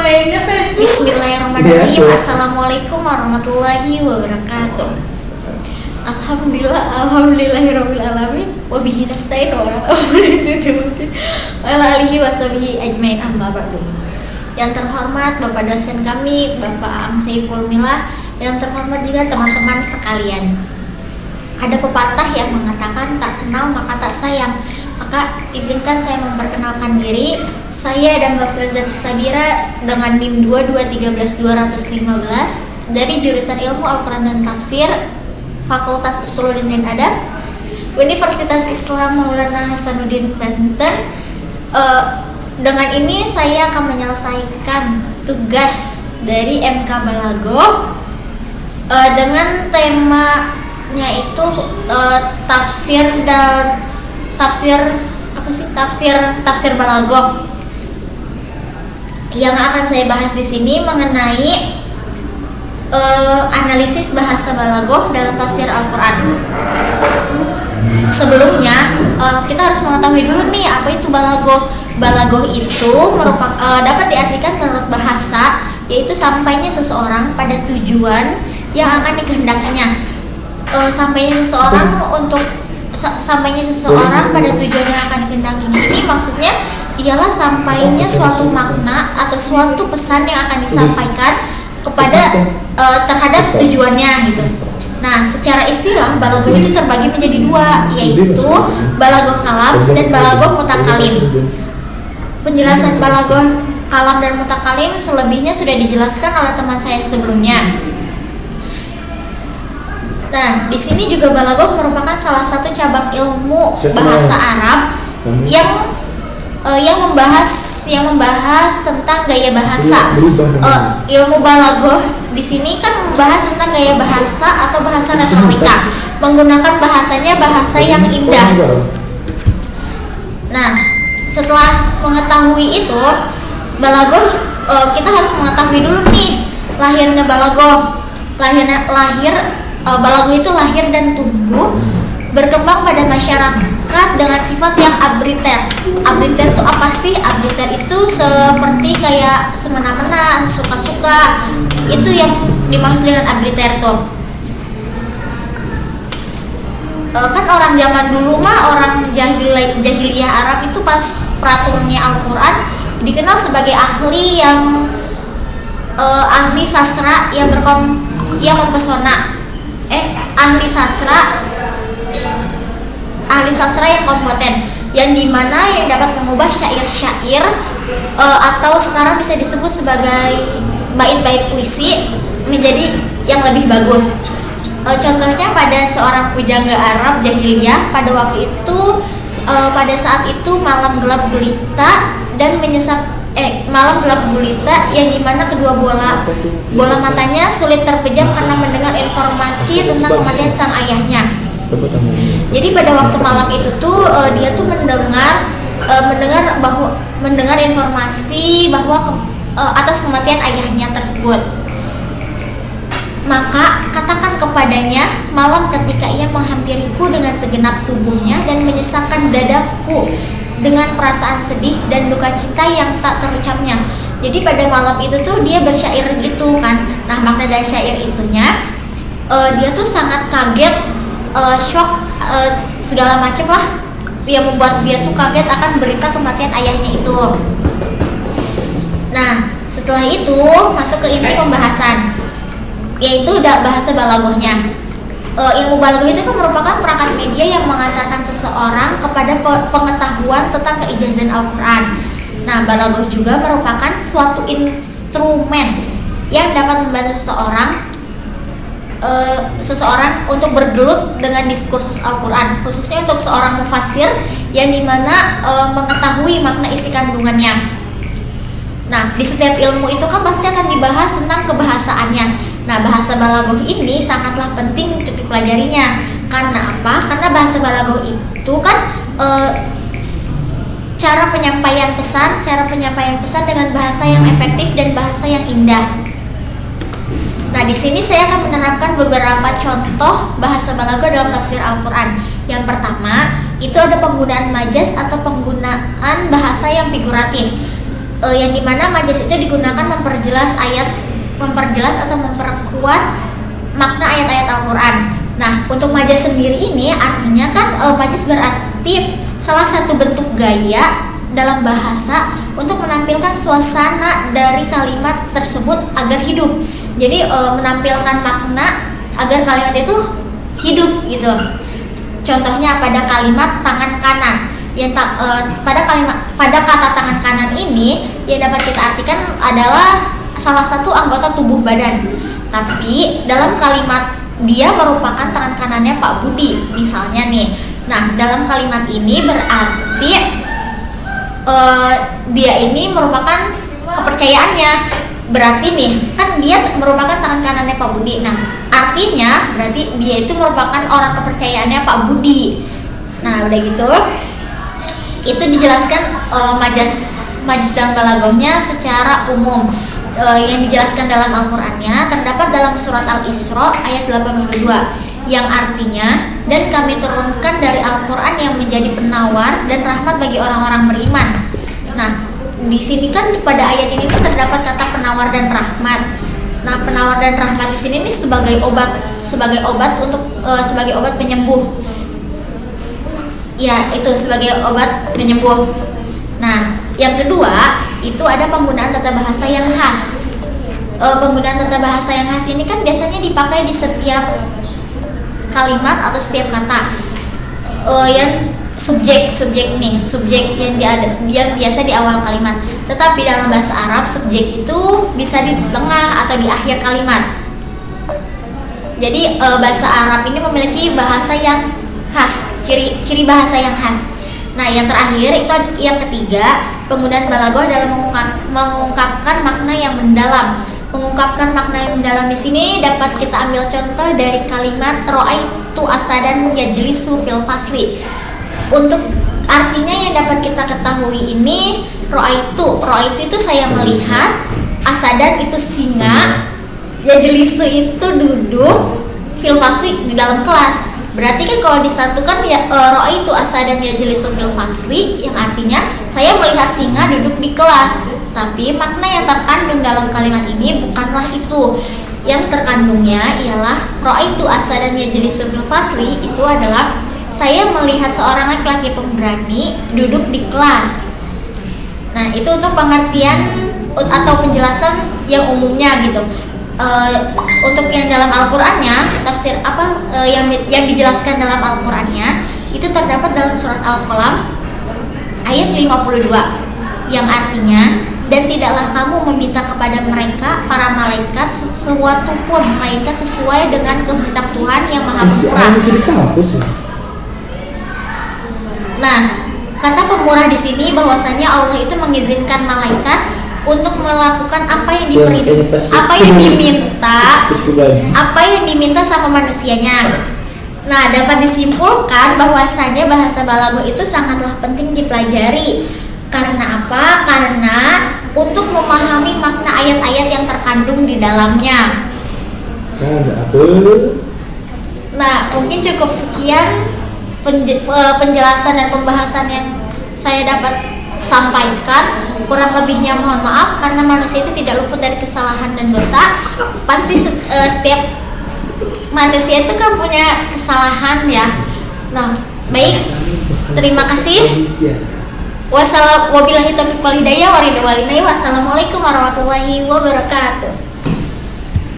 Mainnya Facebook. Bismillahirrahmanirrahim. Assalamualaikum warahmatullahi wabarakatuh. Alhamdulillahirabbil alamin wa bihi nasta'in wa ala alihi washabihi ajmain amma ba'du. Yang terhormat Bapak dosen kami, Bapak Ang Saiful Milah, yang terhormat juga teman-teman sekalian. Ada pepatah yang mengatakan tak kenal maka tak sayang. Maka izinkan saya memperkenalkan diri. Saya dan Mbak Fazati Sabira dengan NIM 2213215 dari jurusan Ilmu Al-Quran dan Tafsir, Fakultas Usuluddin dan Adab, Universitas Islam Maulana Hasanuddin Banten. Dengan ini saya akan menyelesaikan tugas dari MK Balaghah dengan temanya itu tafsir Balaghah. Yang akan saya bahas di sini mengenai analisis bahasa Balaghah dalam tafsir Al-Quran. Sebelumnya kita harus mengetahui dulu nih apa itu Balaghah. Balaghah itu dapat diartikan menurut bahasa, yaitu sampainya seseorang pada tujuan yang akan dikehendakinya. Sampainya seseorang pada tujuan yang akan dikehendakinya ini maksudnya ialah sampainya suatu makna atau suatu pesan yang akan disampaikan kepada terhadap tujuannya gitu. Nah, secara istilah Balaghah itu terbagi menjadi dua, yaitu Balaghah kalam dan Balaghah mutakalim. Penjelasan Balaghah kalam dan mutakalim selebihnya sudah dijelaskan oleh teman saya sebelumnya. Nah, di sini juga Balaghah merupakan salah satu cabang ilmu bahasa Arab yang membahas tentang gaya bahasa. Ilmu Balaghah di sini kan membahas tentang gaya bahasa atau bahasa retorika, menggunakan bahasa yang indah. Nah, setelah mengetahui itu, Balaghah kita harus mengetahui dulu nih lahirnya Balaghah. Balaghah itu lahir dan tumbuh berkembang pada masyarakat dengan sifat yang arbitrter. Arbitrter itu apa sih? Arbitrter itu seperti kayak semena-mena, suka-suka. Itu yang dimaksud dengan arbitrter tuh. Kan orang zaman dulu mah, orang jahiliyah Arab itu pas peraturannya Al-Quran dikenal sebagai ahli sastra yang mempesona. Ahli sastra yang kompeten, yang dimana yang dapat mengubah syair-syair atau sekarang bisa disebut sebagai bait-bait puisi menjadi yang lebih bagus. Contohnya pada seorang pujangga Arab jahiliyah pada waktu itu, pada saat itu malam gelap gulita yang dimana kedua bola matanya sulit terpejam karena mendengar informasi tentang kematian sang ayahnya. Jadi pada waktu malam itu tuh dia tuh mendengar informasi bahwa atas kematian ayahnya tersebut. Maka katakan kepadanya malam ketika ia menghampiriku dengan segenap tubuhnya dan menyesakkan dadaku dengan perasaan sedih dan duka cita yang tak terucapnya. Jadi pada malam itu tuh dia bersyair gitu kan. Nah, makna dari syair itunya dia tuh sangat kaget, shock, segala macam lah yang membuat dia tuh kaget akan berita kematian ayahnya itu. Nah, setelah itu masuk ke inti pembahasan, yaitu bahasa Balaghahnya. Ilmu Balaghah itu kan merupakan perangkat media yang mengantarkan seseorang kepada pengetahuan tentang keijazan Al-Quran. Nah, Balaghah juga merupakan suatu instrumen yang dapat membantu seseorang untuk bergelut dengan diskursus Al-Quran, khususnya untuk seorang mufassir yang dimana mengetahui makna isi kandungannya. Nah, di setiap ilmu itu kan pasti akan dibahas tentang kebahasaannya. Nah, bahasa Balaghah ini sangatlah penting untuk dipelajarinya. Karena apa? Karena bahasa Balaghah itu kan cara penyampaian pesan dengan bahasa yang efektif dan bahasa yang indah. Nah, di sini saya akan menerapkan beberapa contoh bahasa Balaghah dalam tafsir Al-Quran. Yang pertama, itu ada penggunaan majaz atau penggunaan bahasa yang figuratif. yang dimana majas itu digunakan memperjelas atau memperkuat makna ayat-ayat Al-Quran. Nah, untuk majas sendiri ini artinya kan majas berarti salah satu bentuk gaya dalam bahasa untuk menampilkan suasana dari kalimat tersebut agar hidup. Jadi menampilkan makna agar kalimat itu hidup gitu. Contohnya pada kalimat tangan kanan. Pada kata tangan kanan ini yang dapat kita artikan adalah salah satu anggota tubuh badan. Tapi dalam kalimat dia merupakan tangan kanannya Pak Budi misalnya nih. Nah, dalam kalimat ini berarti dia ini merupakan kepercayaannya. Berarti nih kan dia merupakan tangan kanannya Pak Budi. Nah, artinya berarti dia itu merupakan orang kepercayaannya Pak Budi. Nah, udah gitu itu dijelaskan majas dalam balaghahnya secara umum. Yang dijelaskan dalam Al-Qur'annya terdapat dalam surat Al-Isra ayat 82 yang artinya, dan kami turunkan dari Al-Qur'an yang menjadi penawar dan rahmat bagi orang-orang beriman. Nah, di sini kan pada ayat ini terdapat kata penawar dan rahmat. Nah, penawar dan rahmat di sini nih sebagai obat penyembuh. Ya, itu sebagai obat penyembuh. Nah, yang kedua itu ada penggunaan tata bahasa yang khas. Penggunaan tata bahasa yang khas ini kan biasanya dipakai di setiap kalimat atau setiap kata. Yang subjek yang biasa di awal kalimat. Tetapi dalam bahasa Arab subjek itu bisa di tengah atau di akhir kalimat. Jadi bahasa Arab ini memiliki bahasa yang khas, ciri bahasa yang khas. Nah, yang terakhir itu yang ketiga, penggunaan balaghah dalam mengungkapkan makna yang mendalam. Mengungkapkan makna yang mendalam di sini dapat kita ambil contoh dari kalimat ra'aitu asadan yajlisu fil fasli. Untuk artinya yang dapat kita ketahui ini ra'aitu itu saya melihat, asadan itu singa, yajlisu itu duduk, fil fasli di dalam kelas. Berarti kan kalau disatukan ya ra'aitu asadan yajlisu fil fasli yang artinya saya melihat singa duduk di kelas. Tapi makna yang terkandung dalam kalimat ini bukanlah itu. Yang terkandungnya ialah ra'aitu asadan yajlisu fil fasli itu adalah saya melihat seorang laki-laki pemberani duduk di kelas. Nah, itu untuk pengertian atau penjelasan yang umumnya gitu. Untuk yang dalam Al-Qur'annya, tafsir yang dijelaskan dalam Al-Qur'annya itu terdapat dalam surat Al-Qalam ayat 52 yang artinya, dan tidaklah kamu meminta kepada mereka para malaikat sesuatu pun melainkan sesuai dengan kehendak Tuhan yang Maha Pemurah. Nah, kata pemurah di sini bahwasanya Allah itu mengizinkan malaikat untuk melakukan apa yang diminta sama manusianya. Nah, dapat disimpulkan bahwasanya bahasa balaghah itu sangatlah penting dipelajari. Karena apa? Karena untuk memahami makna ayat-ayat yang terkandung di dalamnya. Nah, mungkin cukup sekian penjelasan dan pembahasan yang saya dapat sampaikan. Kurang lebihnya mohon maaf karena manusia itu tidak luput dari kesalahan dan dosa. Pasti setiap manusia itu kan punya kesalahan ya. Nah, baik, terima kasih. Wabillahi taufiq wal hidayah. Wassalamualaikum warahmatullahi wabarakatuh.